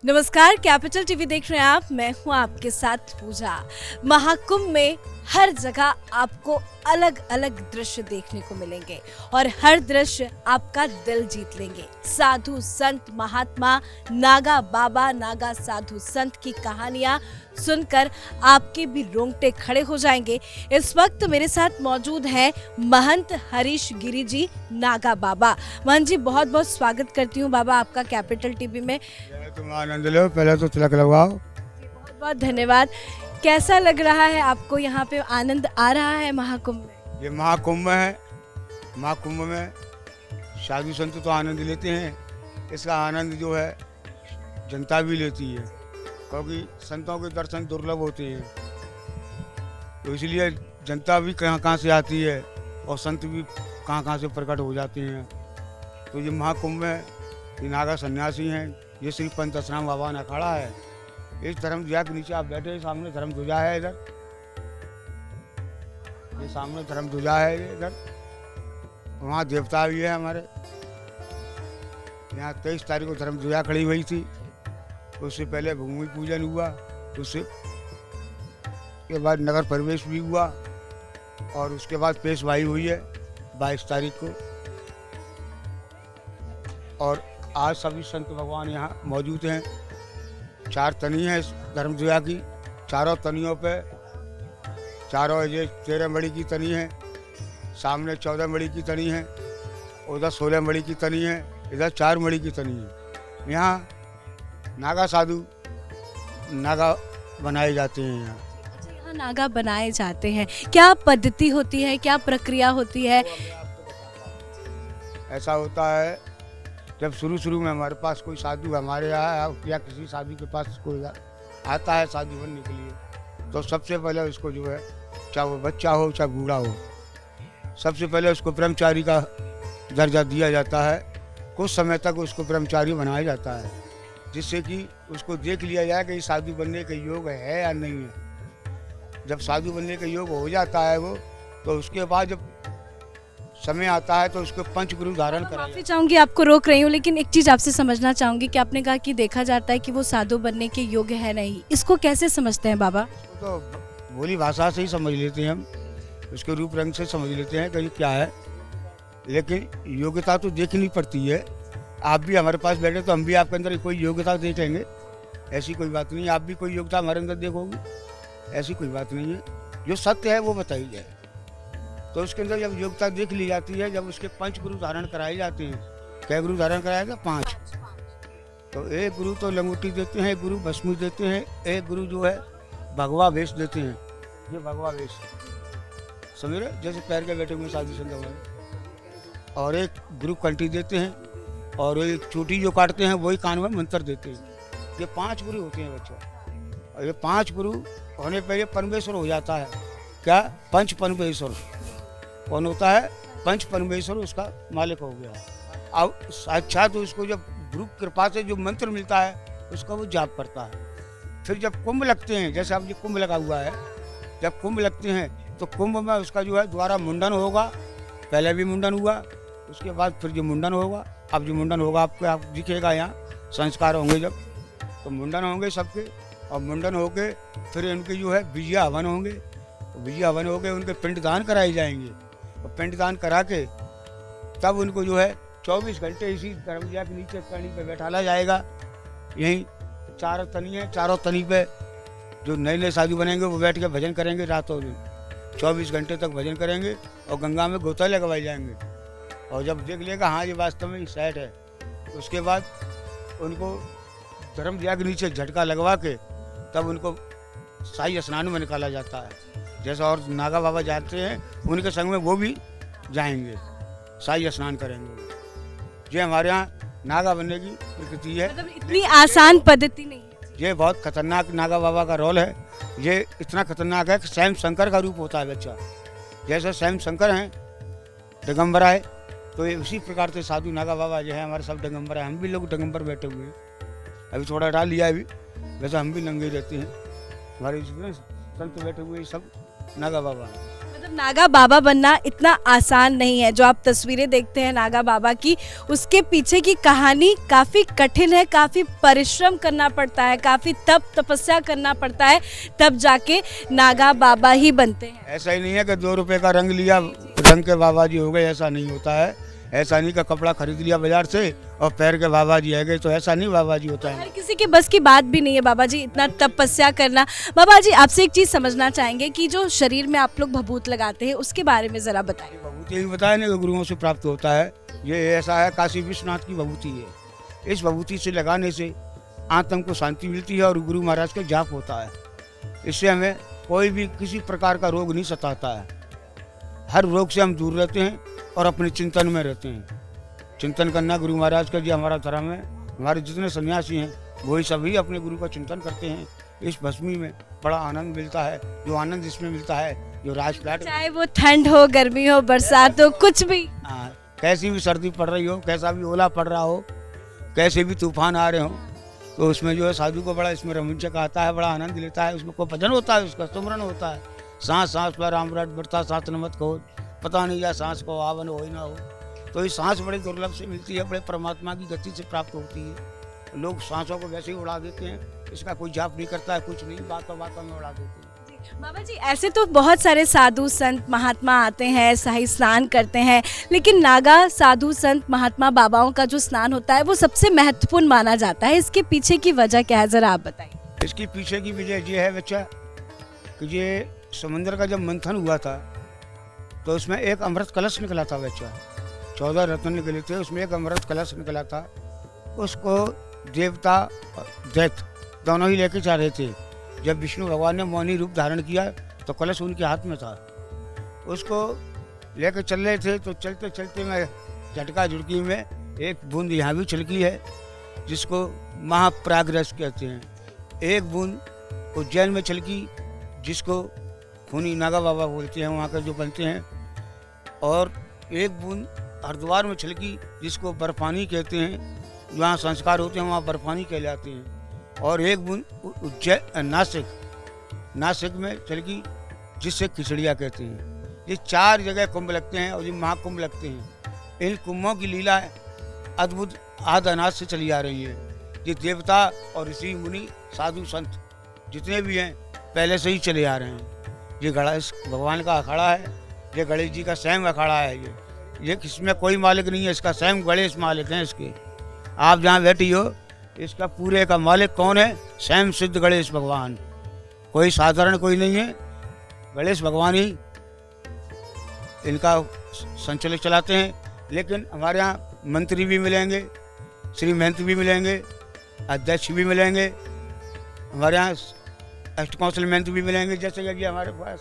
नमस्कार, capital TV देख रहे हैं आप। मैं हूं आपके साथ पूजा। महाकुंभ में हर जगह आपको अलग अलग दृश्य देखने को मिलेंगे और हर दृश्य आपका दिल जीत लेंगे। साधु संत महात्मा, नागा बाबा, नागा साधु संत की कहानियां सुनकर आपके भी रोंगटे खड़े हो जाएंगे। इस वक्त मेरे साथ मौजूद हैं महंत हरीश गिरी जी, नागा बाबा। महंत जी, बहुत बहुत स्वागत करती हूँ बाबा आपका कैपिटल टीवी में। तुम आनंद लो, पहले तो तिलक लगवाओ। बहुत बहुत धन्यवाद। कैसा लग रहा है आपको? यहाँ पे आनंद आ रहा है महाकुंभ में? ये महाकुंभ है। महाकुंभ में साधु संत तो आनंद लेते हैं, इसका आनंद जो है जनता भी लेती है, क्योंकि संतों के दर्शन दुर्लभ होते हैं। तो इसलिए जनता भी कहाँ कहाँ से आती है और संत भी कहाँ कहाँ से प्रकट हो जाते हैं। तो ये महाकुंभ में ये नागा सन्यासी हैं, ये श्री पंत असराम बाबा ने अखाड़ा है। इस धर्म ध्वजा के नीचे आप बैठे हैं, सामने धर्म ध्वजा है। इधर ये सामने धर्म ध्वजा है, इधर वहाँ देवता भी है हमारे। यहाँ 23 तारीख को धर्म ध्वजा खड़ी हुई थी, उससे पहले भूमि पूजन हुआ, उससे के बाद नगर प्रवेश भी हुआ और उसके बाद पेशवाई हुई है 22 तारीख को। और आज सभी संत भगवान यहाँ मौजूद हैं। 4 तनी हैं इस धर्म ध्वजा की। चारों तनियों पे चारों ये 13 मणि की तनी है, सामने 14 मणि की तनी है, उधर 16 मणि की तनी है, इधर 4 मणि की तनी है। यहाँ नागा साधु नागा बनाए जाते हैं। यहाँ नागा बनाए जाते हैं। क्या पद्धति होती है, क्या प्रक्रिया होती है? ऐसा होता है, जब शुरू में हमारे पास कोई साधु हमारे यहाँ या किसी साधु के पास कोई आता है साधु बनने के लिए, तो सबसे पहले उसको जो है, चाहे वो बच्चा हो चाहे बूढ़ा हो, सबसे पहले उसको ब्रह्मचारी का दर्जा दिया जाता है। कुछ समय तक उसको ब्रह्मचारी बनाया जाता है, जिससे कि उसको देख लिया जाए कि साधु बनने के योग है या नहीं है। जब साधु बनने के योग हो जाता है वो, तो उसके बाद जब समय आता है तो उसको पंचगुरु धारण करा। माफी चाहूंगी, आपको रोक रही हूँ, लेकिन एक चीज आपसे समझना चाहूंगी कि आपने कहा कि देखा जाता है कि वो साधु बनने के योग्य है नहीं, इसको कैसे समझते हैं बाबा? तो बोली भाषा से ही समझ लेते हैं हम, उसके रूप रंग से समझ लेते हैं कि ये क्या है, लेकिन योग्यता तो देखनी पड़ती है। आप भी हमारे पास बैठे तो हम भी आपके अंदर कोई योग्यता देखेंगे, ऐसी कोई बात नहीं। आप भी कोई योग्यता हमारे अंदर देखोगे, ऐसी कोई बात नहीं है। जो सत्य है वो बताई जाए, तो उसके अंदर जब योग्यता देख ली जाती है, जब उसके 5 गुरु धारण कराए जाते हैं। क्या गुरु धारण कराया था? 5। तो एक गुरु तो लंगोटी देते हैं, एक गुरु भस्मी देते हैं, एक गुरु जो है भगवा वेश देते हैं। ये भगवा वेश समझ रहे, जैसे पैर के बैठे हुए साधु संत हमारे। और एक गुरु कंठी देते हैं, और एक चोटी जो काटते हैं वही कान में मंत्र देते हैं। ये 5 गुरु होते हैं बच्चों, और ये 5 गुरु होने पर ये परमेश्वर हो जाता है। क्या? पंच परमेश्वर कौन होता है? पंच परमेश्वर उसका मालिक हो गया। अब साक्षात उसको जब गुरु कृपा से जो मंत्र मिलता है उसका वो जाप करता है। फिर जब कुंभ लगते हैं, जैसे अब ये कुंभ लगा हुआ है, जब कुंभ लगते हैं तो कुंभ में उसका जो है द्वारा मुंडन होगा। पहले भी मुंडन हुआ, उसके बाद फिर जो मुंडन होगा। अब जो मुंडन होगा आपको आप दिखेगा, यहाँ संस्कार होंगे जब, तो मुंडन होंगे सबके। और मुंडन होके फिर इनके जो है विजया हवन होंगे। विजया हवन होके उनके पिंडदान कराए जाएंगे, और पिंडदान करा के तब उनको जो है 24 घंटे इसी धर्मध्वजा के नीचे तनी पे बैठाला जाएगा। यहीं 4 तनी है, चारों तनी पे जो नए नए साधु बनेंगे वो बैठ के भजन करेंगे रातों दिन। 24 घंटे तक भजन करेंगे और गंगा में गोता लगवाए जाएंगे। और जब देख लेगा हाँ ये वास्तव में सेट है, तो उसके बाद उनको धर्मध्वजा के नीचे झटका लगवा के तब उनको शाही स्नान में निकाला जाता है। जैसा और नागा बाबा जाते हैं, उनके संग में वो भी जाएंगे, शाही स्नान करेंगे। ये हमारे यहाँ नागा बनने की प्रकृति है। मतलब इतनी आसान पद्धति नहीं है। ये बहुत खतरनाक नागा बाबा का रोल है। ये इतना खतरनाक है कि स्वयं शंकर का रूप होता है बच्चा। जैसे स्वयं शंकर हैं, दिगंबर आए, तो ये उसी प्रकार से साधु नागा बाबा जो है हमारे सब दिगंबर है। हम भी लोग दिगंबर बैठे हुए हैं, अभी थोड़ा डाल लिया है अभी, वैसे हम भी नंगे रहते हैं। हमारे जितने संत बैठे हुए सब नागा बाबा हैं। मतलब नागा बाबा बनना इतना आसान नहीं है। जो आप तस्वीरें देखते हैं नागा बाबा की, उसके पीछे की कहानी काफ़ी कठिन है, काफ़ी परिश्रम करना पड़ता है, काफ़ी तप तपस्या करना पड़ता है, तब जाके नागा बाबा ही बनते हैं। ऐसा ही नहीं है कि 2 रुपए का रंग लिया रंग के बाबा जी हो गए, ऐसा नहीं होता है। ऐसा नहीं कि कपड़ा खरीद लिया बाजार से और पैर के बाबा जी आ गए, तो ऐसा नहीं बाबा जी होता है। हर किसी के बस की बात भी नहीं है बाबा जी इतना तपस्या करना। बाबा जी आपसे एक चीज़ समझना चाहेंगे कि जो शरीर में आप लोग भभूत लगाते हैं उसके बारे में ज़रा बताइए। भभूति यही बताया ना कि गुरुओं से प्राप्त होता है। ये ऐसा है, काशी विश्वनाथ की भभूति है। इस भभूति से लगाने से आत्मा को शांति मिलती है और गुरु महाराज का जाप होता है। इससे हमें कोई भी किसी प्रकार का रोग नहीं सताता है। हर रोग से हम दूर रहते हैं और अपने चिंतन में रहते हैं। चिंतन करना गुरु महाराज का जी हमारा धर्म है। हमारे जितने सन्यासी हैं वही सभी अपने गुरु का चिंतन करते हैं। इस भस्मी में बड़ा आनंद मिलता है। जो आनंद इसमें मिलता है, जो राजप्लाट, चाहे वो ठंड हो, गर्मी हो, बरसात हो, कुछ भी, कैसी भी सर्दी पड़ रही हो, कैसा भी ओला पड़ रहा हो, कैसे भी तूफान आ रहे हो, तो उसमें जो है साधु को बड़ा इसमें रमंचक आता है, बड़ा आनंद लेता है। उसमें कोई भजन होता है, उसका सुमरन होता है। सांस सांस पर रामराट बढ़ता, सांस नमत खोज, पता नहीं या सांस को आवन हो ना हो। तो ये सांस बड़े दुर्लभ से मिलती है, बड़े परमात्मा की गति से प्राप्त होती है। लोग सांसों को वैसे ही उड़ा देते हैं, इसका कोई जाप नहीं करता है, कुछ नहीं, बातों बातों में उड़ा देते हैं। बाबा जी ऐसे तो बहुत सारे साधु संत महात्मा आते हैं, शाही स्नान करते हैं, लेकिन नागा साधु संत महात्मा बाबाओं का जो स्नान होता है वो सबसे महत्वपूर्ण माना जाता है। इसके पीछे की वजह क्या है, जरा आप बताइए। इसकी पीछे की वजह ये है बच्चा कि ये समुद्र का जब मंथन हुआ था तो उसमें एक अमृत कलश निकला था बच्चा। 14 रत्न निकले थे, उसमें एक अमृत कलश निकला था। उसको देवता और दैत्य दोनों ही लेके जा रहे थे। जब विष्णु भगवान ने मौनी रूप धारण किया तो कलश उनके हाथ में था। उसको लेकर चल रहे थे, तो चलते चलते में झटका झुटकी में एक बूंद यहाँ भी छलकी है, जिसको महाप्रागरस कहते हैं। एक बूंद उज्जैन में छलकी, जिसको खूनी नागा बाबा बोलते हैं, वहाँ के जो बनते हैं। और एक बूंद हरिद्वार में छलकी, जिसको बर्फानी कहते हैं, जहाँ संस्कार होते हैं वहाँ बर्फानी कहलाते हैं। और एक बूंद उज्जैन नासिक में छलकी, जिससे खिचड़िया कहते हैं। ये 4 जगह कुंभ लगते हैं और ये महाकुंभ लगते हैं। इन कुंभों की लीला अद्भुत आदि अनाज से चली आ रही है। ये देवता और ऋषि मुनि साधु संत जितने भी हैं पहले से ही चले आ रहे हैं। ये गणेश भगवान का अखाड़ा है, ये गणेश जी का स्वयं अखाड़ा है। ये इसमें कोई मालिक नहीं है, इसका स्वयं गणेश मालिक हैं इसके। आप जहाँ बैठी हो, इसका पूरे का मालिक कौन है? स्वयं सिद्ध गणेश भगवान। कोई साधारण कोई नहीं है, गणेश भगवान ही इनका संचालित चलाते हैं। लेकिन हमारे यहाँ मंत्री भी मिलेंगे, श्री महंत भी मिलेंगे, अध्यक्ष भी मिलेंगे, हमारे यहाँ अष्ट काउंसिल महंत भी मिलेंगे। जैसे कि हमारे पास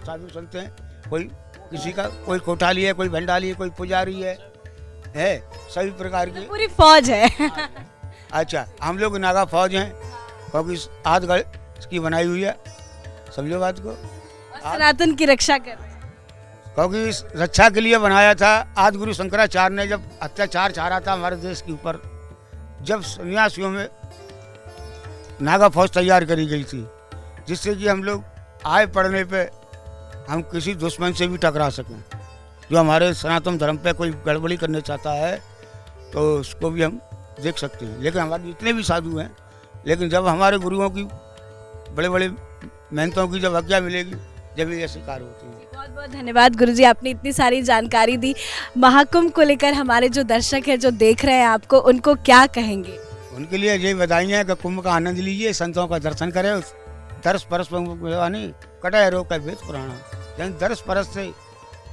साधु संत हैं, कोई किसी का कोई कोठाली है, कोई भंडाली है, कोई पुजारी है सभी प्रकार की पूरी फौज है। अच्छा, हम लोग नागा फौज हैं, क्योंकि आध गढ़ की बनाई हुई है, समझो बात को। सनातन की रक्षा कर रहे हैं। क्योंकि इस रक्षा के लिए बनाया था। आदि गुरु शंकराचार्य ने जब अत्याचार चाहा था हमारे देश के ऊपर, जब सन्यासियों में नागा फौज तैयार करी गई थी, जिससे कि हम लोग आए पड़ने पे हम किसी दुश्मन से भी टकरा सकें। जो हमारे सनातन धर्म पे कोई गड़बड़ी करने चाहता है तो उसको भी हम देख सकते हैं। लेकिन हमारे जितने भी साधु हैं, लेकिन जब हमारे गुरुओं की बड़े बड़े मेहनतों की जब आज्ञा मिलेगी, जब ये शिकार होते हैं। बहुत बहुत धन्यवाद गुरुजी, आपने इतनी सारी जानकारी दी। महाकुंभ को लेकर हमारे जो दर्शक हैं, जो देख रहे हैं आपको, उनको क्या कहेंगे? उनके लिए यही बधाई है कि कुंभ का आनंद लीजिए, संतों का दर्शन करें। दर्श परस कटाए रोग का भेद पुराना। दर्श परस से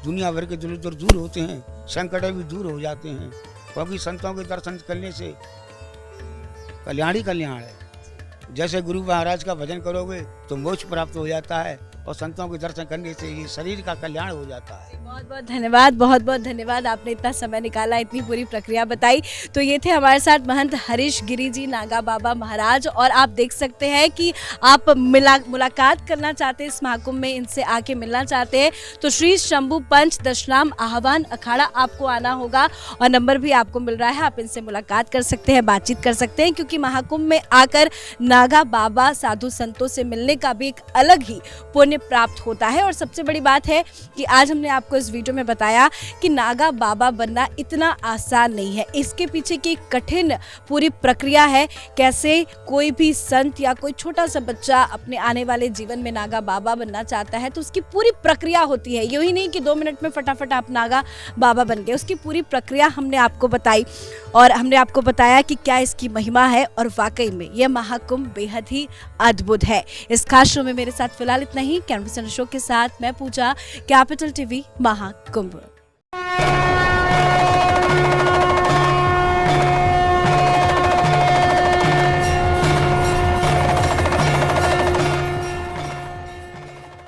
दुनिया भर के दुर्द दूर होते हैं, संकट भी दूर हो जाते हैं। क्योंकि संतों के दर्शन करने से कल्याण ही कल्याण है। जैसे गुरु महाराज का भजन करोगे तो मोक्ष प्राप्त हो जाता है, और संतों के दर्शन करने से ये शरीर का कल्याण हो जाता है। बहुत बहुत धन्यवाद, बहुत बहुत धन्यवाद, आपने इतना समय निकाला, इतनी पूरी प्रक्रिया बताई। तो ये थे हमारे साथ महंत हरीश गिरी जी नागा बाबा महाराज। और आप देख सकते हैं कि आप मुलाकात करना चाहते हैं इस महाकुंभ में, इनसे आके मिलना चाहते हैं तो श्री शंभू पंच दशनाम आह्वान अखाड़ा आपको आना होगा, और नंबर भी आपको मिल रहा है। आप इनसे मुलाकात कर सकते हैं, बातचीत कर सकते हैं, क्योंकि महाकुंभ में आकर नागा बाबा साधु संतों से मिलने का भी एक अलग ही पुण्य इन्हें प्राप्त होता है। और सबसे बड़ी बात है कि आज हमने आपको इस वीडियो में बताया कि नागा बाबा बनना इतना आसान नहीं है, इसके पीछे की कठिन पूरी प्रक्रिया है। कैसे कोई भी संत या कोई छोटा सा बच्चा अपने आने वाले जीवन में नागा बाबा बनना चाहता है तो उसकी पूरी प्रक्रिया होती है। यूं ही नहीं कि 2 मिनट में फटाफट आप नागा बाबा बन गए, उसकी पूरी प्रक्रिया हमने आपको बताई और हमने आपको बताया कि क्या इसकी महिमा है। और वाकई में यह महाकुंभ बेहद ही अद्भुत है। इस खास शो में मेरे साथ फिलहाल इतना ही। कैमरा शो के साथ मैं पूजा, कैपिटल टीवी महाकुंभ।